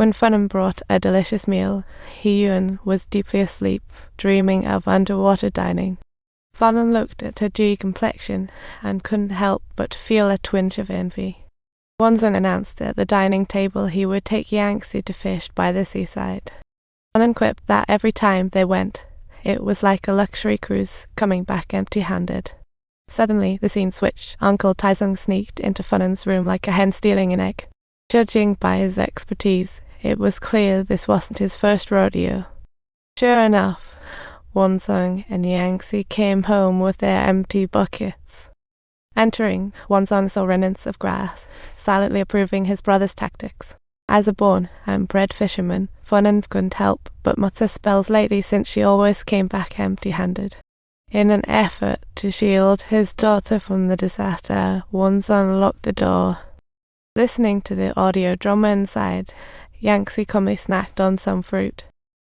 When Funan brought a delicious meal, Yuan was deeply asleep, dreaming of underwater dining. Funan looked at her dewy complexion and couldn't help but feel a twinge of envy. Wonsan announced at the dining table he would take Yangtze to fish by the seaside. Funan quipped that every time they went, it was like a luxury cruise, coming back empty-handed. Suddenly, the scene switched. Uncle Taizong sneaked into Funan's room like a hen stealing an egg. Judging by his expertise, it was clear this wasn't his first rodeo. Sure enough, Wonsan and Yangtze came home with their empty buckets. Entering, Wonsan saw remnants of grass, silently approving his brother's tactics. As a born and bred fisherman, Funan couldn't help but mutter spells lately since she always came back empty-handed. In an effort to shield his daughter from the disaster, Wonsan locked the door. Listening to the audio drama inside, Yangtze calmly snacked on some fruit.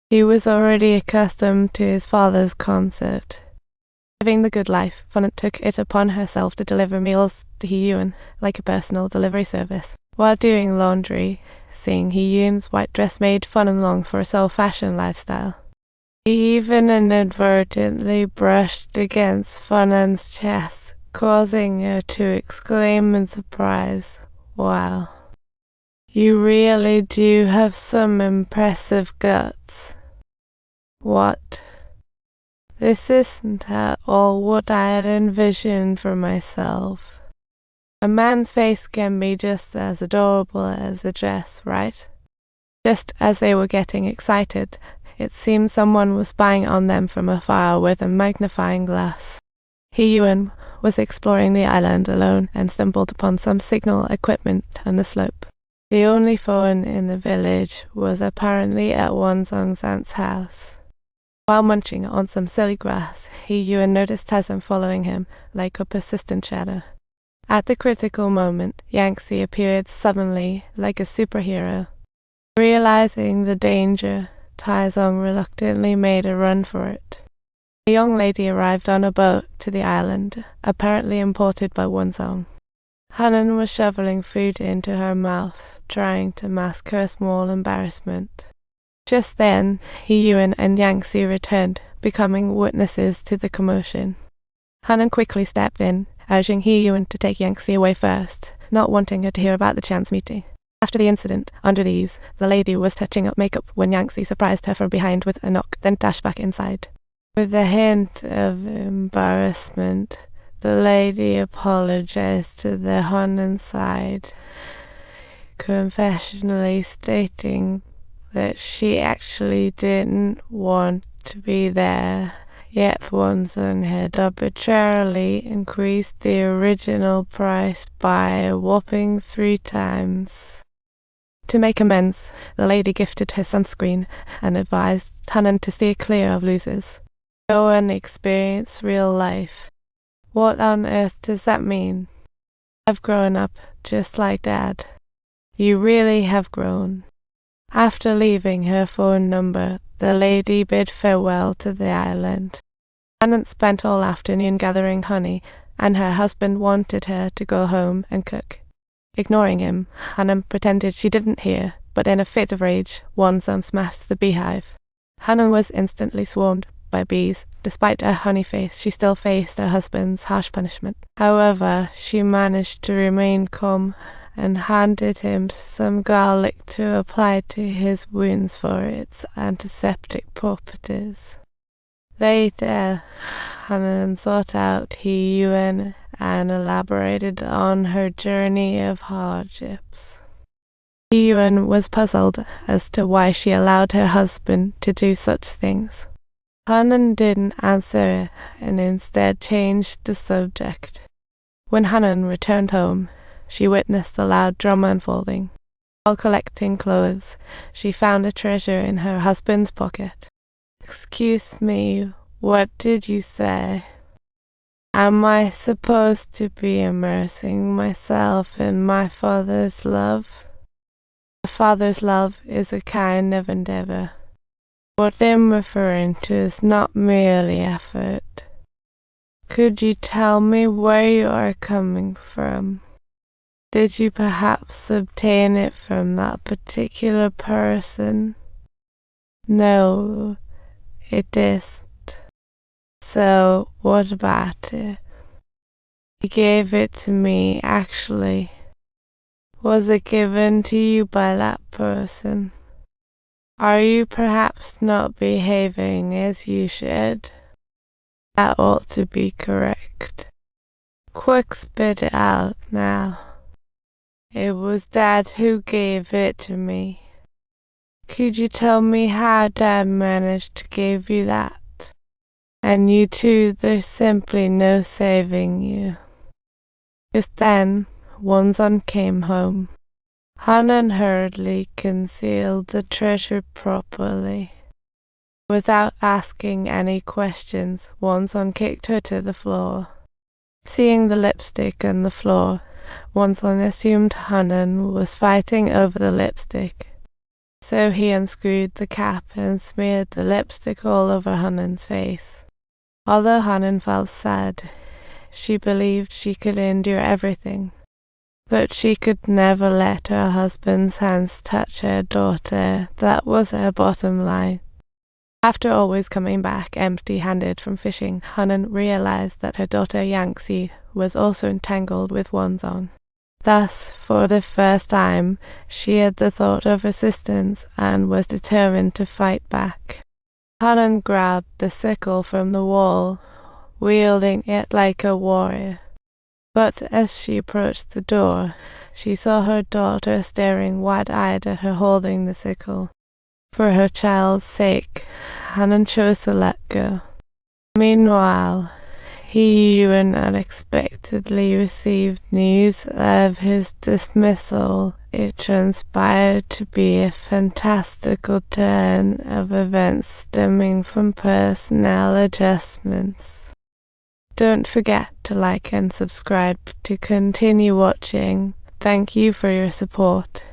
He was already accustomed to his father's concept. Living the good life, Funan took it upon herself to deliver meals to Yuan like a personal delivery service. While doing laundry, seeing Yuan's white dress made Funan long for a soul-fashion lifestyle. He even inadvertently brushed against Funan's chest, causing her to exclaim in surprise, "Wow, you really do have some impressive guts." What? This isn't at all what I had envisioned for myself. A man's face can be just as adorable as a dress, right? Just as they were getting excited, it seemed someone was spying on them from afar with a magnifying glass. Yuan was exploring the island alone and stumbled upon some signal equipment on the slope. The only phone in the village was apparently at Wonsan's aunt's house. While munching on some silly grass, Yuan noticed Taizong following him like a persistent shadow. At the critical moment, Yangtze appeared suddenly like a superhero. Realizing the danger, Taizong reluctantly made a run for it. A young lady arrived on a boat to the island, apparently imported by Wonsan. Funan was shoveling food into her mouth, trying to mask her small embarrassment. Just then, Yuan and Yangtze returned, becoming witnesses to the commotion. Funan quickly stepped in, urging Yuan to take Yangtze away first, not wanting her to hear about the chance meeting. After the incident, under the eaves, the lady was touching up makeup when Yangtze surprised her from behind with a knock, then dashed back inside. With a hint of embarrassment, the lady apologized to the Funan side, confessionally stating that she actually didn't want to be there. Yet Wonsan had arbitrarily increased the original price by a whopping 3 times. To make amends, the lady gifted her sunscreen and advised Funan to steer clear of losers. Go and experience real life. What on earth does that mean? I've grown up just like Dad. You really have grown. After leaving her phone number, the lady bid farewell to the island. Funan spent all afternoon gathering honey, and her husband wanted her to go home and cook. Ignoring him, Funan pretended she didn't hear, but in a fit of rage, Wonsan smashed the beehive. Funan was instantly swarmed by bees. Despite her honey face, she still faced her husband's harsh punishment. However, she managed to remain calm and handed him some garlic to apply to his wounds for its antiseptic properties. Later, Funan sought out Yuan and elaborated on her journey of hardships. Yuan was puzzled as to why she allowed her husband to do such things. Funan didn't answer and instead changed the subject. When Funan returned home, she witnessed a loud drama unfolding. While collecting clothes, she found a treasure in her husband's pocket. "Excuse me, what did you say? Am I supposed to be immersing myself in my father's love?" A father's love is a kind of endeavor. What I'm referring to is not merely effort. Could you tell me where you are coming from? Did you perhaps obtain it from that particular person? No, it isn't. So, what about it? He gave it to me, actually. Was it given to you by that person? Are you perhaps not behaving as you should? That ought to be correct. Quick, spit it out now. It was Dad who gave it to me. Could you tell me how Dad managed to give you that? And you too, there's simply no saving you. Just then, Wonson came home. Funan hurriedly concealed the treasure properly. Without asking any questions, Wonson kicked her to the floor. Seeing the lipstick on the floor, Wonson assumed Funan was fighting over the lipstick. So he unscrewed the cap and smeared the lipstick all over Hunan's face. Although Funan felt sad, she believed she could endure everything. But she could never let her husband's hands touch her daughter. That was her bottom line. After always coming back empty-handed from fishing, Funan realized that her daughter Yangtze was also entangled with Wonson. Thus, for the first time, she had the thought of assistance and was determined to fight back. Funan grabbed the sickle from the wall, wielding it like a warrior. But as she approached the door, she saw her daughter staring wide-eyed at her holding the sickle. For her child's sake, Funan chose to let go. Meanwhile, Yuan unexpectedly received news of his dismissal. It transpired to be a fantastical turn of events stemming from personnel adjustments. Don't forget to like and subscribe to continue watching. Thank you for your support.